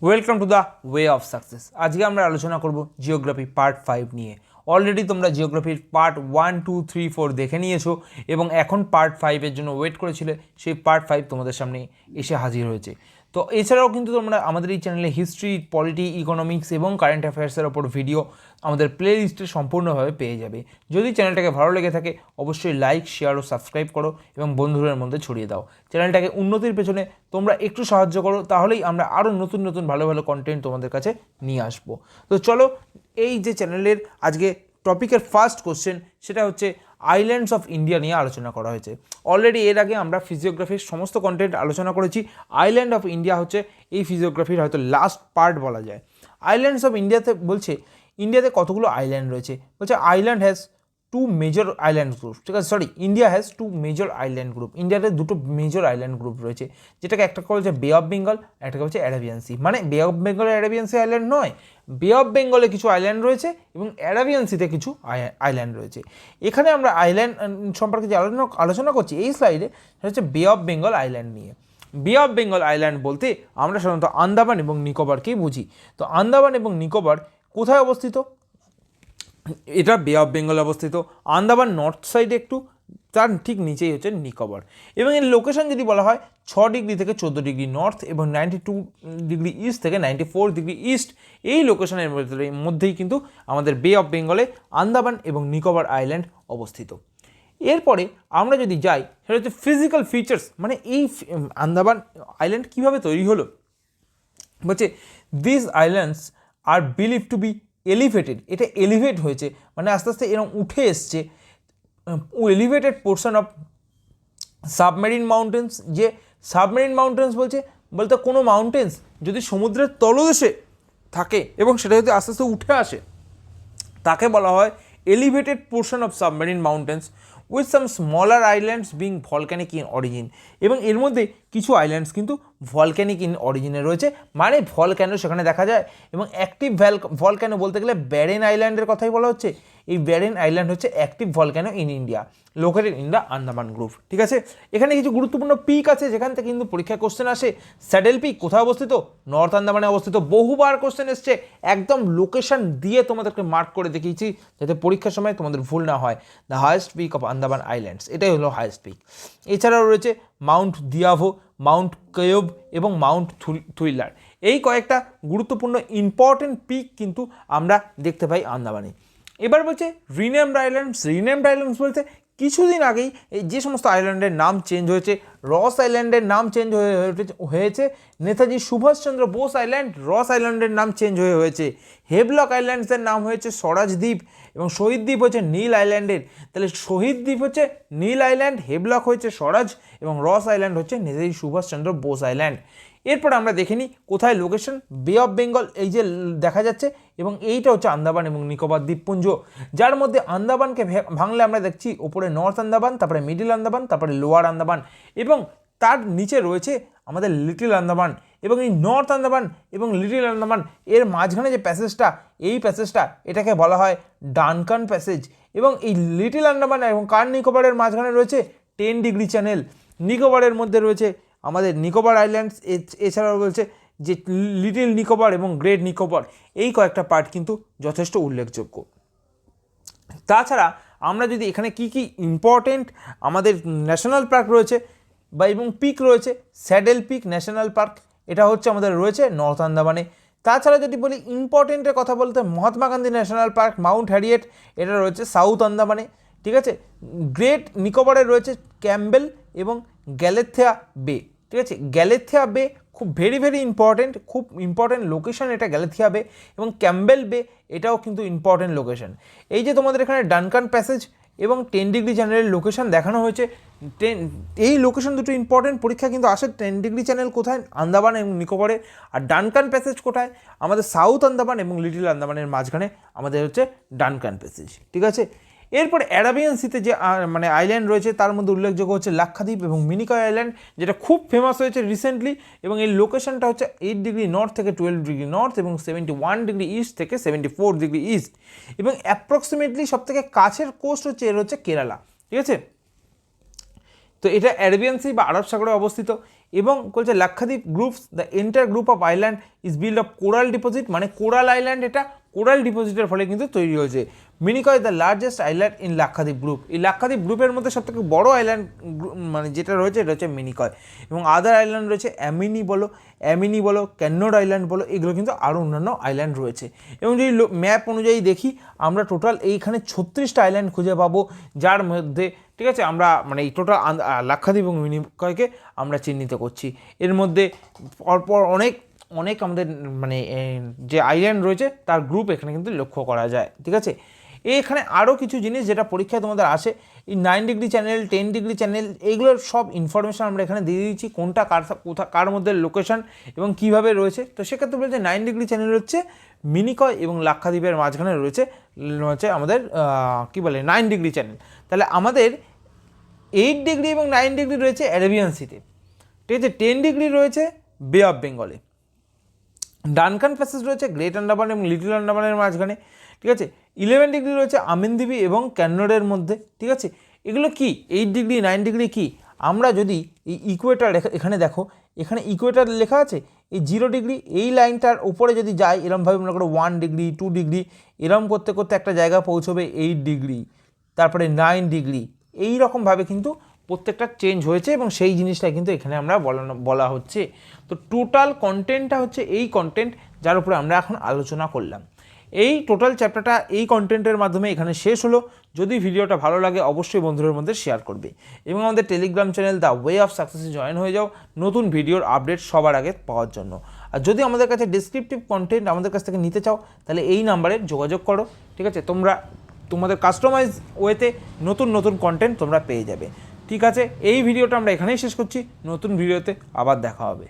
Welcome to the way of success. আজকে আমরা আলোচনা করব জিওগ্রাফি পার্ট 5 নিয়ে। অলরেডি তোমরা জিওগ্রাফির পার্ট 1, 2, 3, 4 দেখে নিয়েছো এবং এখন পার্ট 5-এর জন্য ওয়েট করেছিলে। সেই পার্ট 5 তোমাদের সামনে এসে হাজির হয়েছে। তো এছাড়াও কিন্তু তোমরা আমাদের এই চ্যানেলে হিস্ট্রি, পলিটি, ইকোনমিক্স এবং কারেন্ট অ্যাফেয়ার্সের ওপর ভিডিও আমাদের প্লে লিস্টে সম্পূর্ণভাবে পেয়ে যাবে। যদি চ্যানেলটাকে ভালো লেগে থাকে অবশ্যই লাইক, শেয়ার ও সাবস্ক্রাইব করো এবং বন্ধুদের মধ্যে ছড়িয়ে দাও। চ্যানেলটাকে উন্নতির পেছনে তোমরা একটু সাহায্য করো, তাহলেই আমরা আরও নতুন নতুন ভালো ভালো কন্টেন্ট তোমাদের কাছে নিয়ে আসবো। তো চলো, এই যে চ্যানেলের আজকে টপিকের ফার্স্ট কোশ্চেন, সেটা হচ্ছে আইল্যান্ডস অফ ইন্ডিয়া নিয়ে আলোচনা করা হয়েছে। অলরেডি এর আগে আমরা ফিজিওগ্রাফির সমস্ত কন্টেন্ট আলোচনা করেছি। আইল্যান্ড অফ ইন্ডিয়া হচ্ছে এই ফিজিওগ্রাফির হয়তো লাস্ট পার্ট বলা যায়। আইল্যান্ডস অফ ইন্ডিয়াতে বলছে ইন্ডিয়াতে কতগুলো আইল্যান্ড রয়েছে। বলছে island has to major island group. ঠিক আছে, India has to major island group. ইন্ডিয়াতে দুটো মেজর আইল্যান্ড গ্রুপ রয়েছে, যেটাকে একটা বলছে বে অফ বেঙ্গল, একটাকে হচ্ছে অ্যারাবিয়ান সি। মানে bay of Bengal Arabian sea island নয়, বে অফ বেঙ্গলে কিছু আইল্যান্ড রয়েছে এবং অ্যারাবিয়ান সিতে কিছু আইল্যান্ড রয়েছে। এখানে আমরা আইল্যান্ড সম্পর্কে যে আলোচনা করছি এই স্লাইডে, সেটা হচ্ছে বে অফ বেঙ্গল আইল্যান্ড নিয়ে। বে অফ বেঙ্গল আইল্যান্ড বলতে আমরা সাধারণত আন্দামান এবং নিকোবরকেই বুঝি। তো আন্দামান এবং নিকোবর কোথায় অবস্থিত? এটা বে অফ বেঙ্গল অবস্থিত, আন্দামান নর্থ সাইডে একটু, তার ঠিক নিচেই হচ্ছে নিকোবর। এবং এর লোকেশন যদি বলা হয় 6 ডিগ্রি থেকে 14 ডিগ্রি নর্থ এবং 92 ডিগ্রি ইস্ট থেকে 94 ডিগ্রি ইস্ট, এই লোকেশনের মধ্যেই কিন্তু আমাদের বে অফ বেঙ্গলে আন্দামান এবং নিকোবর আইল্যান্ড অবস্থিত। এরপরে আমরা যদি যাই, সেটা হচ্ছে ফিজিক্যাল ফিচার্স, মানে এই আন্দামান আইল্যান্ড কীভাবে তৈরি হলো। বলছে this islands are believe to be elevated. এটা এলিভেট হয়েছে, মানে আস্তে আস্তে এরকম উঠে এসছে। Elevated portion of submarine mountains. যে সাবমেরিন মাউন্টেন্স বলতে কোনো মাউন্টেন্স যদি সমুদ্রের তলদেশে থাকে এবং সেটা যদি আস্তে আস্তে উঠে আসে, তাকে বলা হয় elevated portion of submarine mountains with some smaller islands being volcanic in origin. এবং এর মধ্যে কিছু আইল্যান্ডস কিন্তু ভলক্যানিক ইন অরিজিনে রয়েছে, মানে ভলক্যানো সেখানে দেখা যায়। এবং অ্যাক্টিভ ভলক্যানো বলতে গেলে ব্যারেন আইল্যান্ডের কথাই বলা হচ্ছে। এই ব্যারেন আইল্যান্ড হচ্ছে active volcano in India, located in the Andaman group. ঠিক আছে, এখানে কিছু গুরুত্বপূর্ণ পিক আছে যেখান থেকে কিন্তু পরীক্ষায় কোশ্চেন আসে। স্যাডেল পিক কোথায় অবস্থিত? নর্থ আন্দামানে অবস্থিত। বহুবার কোশ্চেন এসছে, একদম লোকেশন দিয়ে তোমাদেরকে মার্ক করে দেখিয়েছি যাতে পরীক্ষার সময় তোমাদের ভুল না হয়। The highest peak of Andaman islands, এটাই হলো হায়েস্ট পিক। এছাড়াও রয়েছে মাউন্ট দিয়াভো, মাউন্ট কেয়োব এবং মাউন্ট থুইলার। এই কয়েকটা গুরুত্বপূর্ণ ইম্পর্টেন্ট পিক কিন্তু আমরা দেখতে পাই আন্দামানে। এবার বলছে রিনেমড আইল্যান্ডস। রিনেমড আইল্যান্ডস বলতে কিছুদিন আগেই এই যে সমস্ত আইল্যান্ডের নাম চেঞ্জ হয়েছে, রস আইল্যান্ডের নাম চেঞ্জ হয়েছে, নেতাজি সুভাষচন্দ্র বোস আইল্যান্ড, রস আইল্যান্ডের নাম চেঞ্জ হয়েছে, হেভলক আইল্যান্ডসের নাম হয়েছে স্বরাজ দ্বীপ এবং শহীদ দ্বীপ হচ্ছে নীল আইল্যান্ডের। তাহলে শহীদ দ্বীপ হচ্ছে নীল আইল্যান্ড, হেভলক হচ্ছে স্বরাজ এবং রস আইল্যান্ড হচ্ছে নেতাজি সুভাষচন্দ্র বোস আইল্যান্ড। এরপর আমরা দেখে নিই কোথায় লোকেশন। বে অফ বেঙ্গল এই যে দেখা যাচ্ছে, এবং এইটা হচ্ছে আন্দামান এবং নিকোবর দ্বীপপুঞ্জ, যার মধ্যে আন্দামানকে ভাঙলে আমরা দেখছি ওপরে নর্থ আন্দামান, তারপরে মিডিল আন্দামান, তারপরে লোয়ার আন্দামান এবং তার নিচে রয়েছে আমাদের লিটল আন্দামান। এবং এই নর্থ আন্দামান এবং লিটল আন্দামান এর মাঝখানে যে প্যাসেজটা, এই প্যাসেজটা এটাকে বলা হয় ডানকান প্যাসেজ। এবং এই লিটল আন্দামান এবং কার নিকোবরের মাঝখানে রয়েছে 10 ডিগ্রি চ্যানেল। নিকোবরের মধ্যে রয়েছে আমাদের নিকোবর আইল্যান্ডস। এছাড়াও বলছে যে লিটল নিকোবর এবং গ্রেট নিকোবর, এই কয়েকটা পার্ট কিন্তু যথেষ্ট উল্লেখযোগ্য। তাছাড়া আমরা যদি এখানে কি কি ইম্পর্টেন্ট আমাদের ন্যাশনাল পার্ক রয়েছে এবং পিক রয়েছে, স্যাডেল পিক ন্যাশনাল পার্ক, এটা হচ্ছে আমাদের রয়েছে নর্থ আন্দামানে। তাছাড়া যদি বলি ইম্পর্টেন্টের কথা বলতে, Mahatma Gandhi national park, Mount Harriet, এটা রয়েছে সাউথ আন্দামানে। ঠিক আছে, গ্রেট নিকোবরে রয়েছে ক্যাম্বেল এবং গ্যালেথিয়া বে। ঠিক আছে, গ্যালেথিয়া বে খুব ভেরি ইম্পর্টেন্ট, খুব ইম্পর্টেন্ট লোকেশন এটা গ্যালেথিয়া বে। এবং ক্যাম্বেল বে এটাও কিন্তু ইম্পর্টেন্ট লোকেশন। এই যে তোমাদের এখানে ডানকান প্যাসেজ এবং 10 ডিগ্রি চ্যানেলের লোকেশন দেখানো হয়েছে, এই লোকেশন দুটো ইম্পর্টেন্ট, পরীক্ষা কিন্তু আসে। 10 ডিগ্রি চ্যানেল কোথায়? আন্দামান এবং নিকোবরে। আর ডানকান প্যাসেজ কোথায়? আমাদের সাউথ আন্দামান এবং লিটল আন্দামানের মাঝখানে আমাদের হচ্ছে ডানকান প্যাসেজ। ঠিক আছে, এরপর অ্যারাবিয়ান সিতে যে মানে আইল্যান্ড রয়েছে তার মধ্যে উল্লেখযোগ্য হচ্ছে লাক্ষাদ্বীপ এবং মিনিকয় আইল্যান্ড, যেটা খুব ফেমাস হয়েছে রিসেন্টলি। এবং এই লোকেশনটা হচ্ছে 8 ডিগ্রি নর্থ থেকে 12 ডিগ্রি নর্থ এবং 71 ডিগ্রি ইস্ট থেকে 74 ডিগ্রি ইস্ট। এবং অ্যাপ্রক্সিমেটলি সবথেকে কাছের কোস্ট হচ্ছে এর হচ্ছে কেরালা। ঠিক আছে, তো এটা অ্যারাবিয়ান সি বা আরব সাগরে অবস্থিত। এবং বলছে Lakshadweep groups the entire group of island is build of coral deposit, মানে কোরাল আইল্যান্ড এটা কোরাল ডিপোজিটের ফলে কিন্তু তৈরি হয়েছে। Minicoy the largest island in Lakshadweep group, এই লাক্ষাদ্বীপ গ্রুপের মধ্যে সবথেকে বড় আইল্যান্ড মানে যেটা রয়েছে এটা হচ্ছে মিনিকয়। এবং আদার আইল্যান্ড রয়েছে অ্যামিনি বলো ক্যান্নোড আইল্যান্ড বলো, এগুলো কিন্তু আরও অন্যান্য আইল্যান্ড রয়েছে। এবং যদি ম্যাপ অনুযায়ী দেখি আমরা টোটাল এইখানে 36টা আইল্যান্ড খুঁজে পাবো, যার মধ্যে ঠিক আছে আমরা মানে এই টোটাল লাক্ষাদ্বীপ এবং মিনিকয়কে আমরা চিহ্নিত করছি। এর মধ্যে পরপর অনেক আমাদের মানে যে আইল্যান্ড রয়েছে তার গ্রুপ এখানে কিন্তু লক্ষ্য করা যায়। ঠিক আছে, এখানে আরও কিছু জিনিস যেটা পরীক্ষায় তোমাদের আসে, এই 9 ডিগ্রি চ্যানেল 10 ডিগ্রি চ্যানেল এইগুলোর সব ইনফরমেশান আমরা এখানে দিয়ে দিচ্ছি, কোনটা কার মধ্যে লোকেশন এবং কীভাবে রয়েছে। তো সেক্ষেত্রে বলছে 9 ডিগ্রি চ্যানেল হচ্ছে মিনিকয় এবং লাক্ষাদ্বীপের মাঝখানে রয়েছে আমাদের কী বলে 9 ডিগ্রি চ্যানেল। তাহলে আমাদের 8 ডিগ্রি এবং 9 ডিগ্রি রয়েছে অ্যারাবিয়ান সিতে, ঠিক আছে, 10 ডিগ্রি রয়েছে বে অফ বেঙ্গলে, ডানকান প্যাসেজ রয়েছে গ্রেট আন্ডামান এবং লিটল আন্ডামানের মাঝখানে, ঠিক আছে, 11 ডিগ্রি রয়েছে আমিনদ্বীপী এবং ক্যান্নোডের মধ্যে। ঠিক আছে, এগুলো কি 8 ডিগ্রি 9 ডিগ্রি কি, আমরা যদি এই ইকুয়েটার এখানে দেখো, এখানে ইকুয়েটার লেখা আছে, এই 0 ডিগ্রি এই লাইনটার উপরে যদি যাই এরমভাবে মনে করো 1 ডিগ্রি 2 ডিগ্রি এরম করতে করতে একটা জায়গা পৌঁছবে 8 ডিগ্রি, তারপরে 9 ডিগ্রি, এই রকমভাবে কিন্তু প্রত্যেকটা চেঞ্জ হয়েছে এবং সেই জিনিসটা কিন্তু এখানে আমরা বলা হচ্ছে। তো টোটাল কন্টেন্টটা হচ্ছে এই কন্টেন্ট যার উপরে আমরা এখন আলোচনা করলাম। এই টোটাল চ্যাপ্টারটা এই কন্টেন্টের মাধ্যমে এখানে শেষ হলো। যদি ভিডিওটা ভালো লাগে অবশ্যই বন্ধুদের মধ্যে শেয়ার করবে এবং আমাদের Telegram channel the way of সাকসেসে জয়েন হয়ে যাও নতুন ভিডিওর আপডেট সবার আগে পাওয়ার জন্য। আর যদি আমাদের কাছে ডেসক্রিপটিভ কন্টেন্ট আমাদের কাছ থেকে নিতে চাও তাহলে এই নাম্বারে যোগাযোগ করো। ঠিক আছে, তোমাদের কাস্টমাইজ ওয়েতে নতুন কন্টেন্ট তোমরা পেয়ে যাবে। ঠিক আছে, এই ভিডিওটা আমরা এখানেই শেষ করছি, নতুন ভিডিওতে আবার দেখা হবে।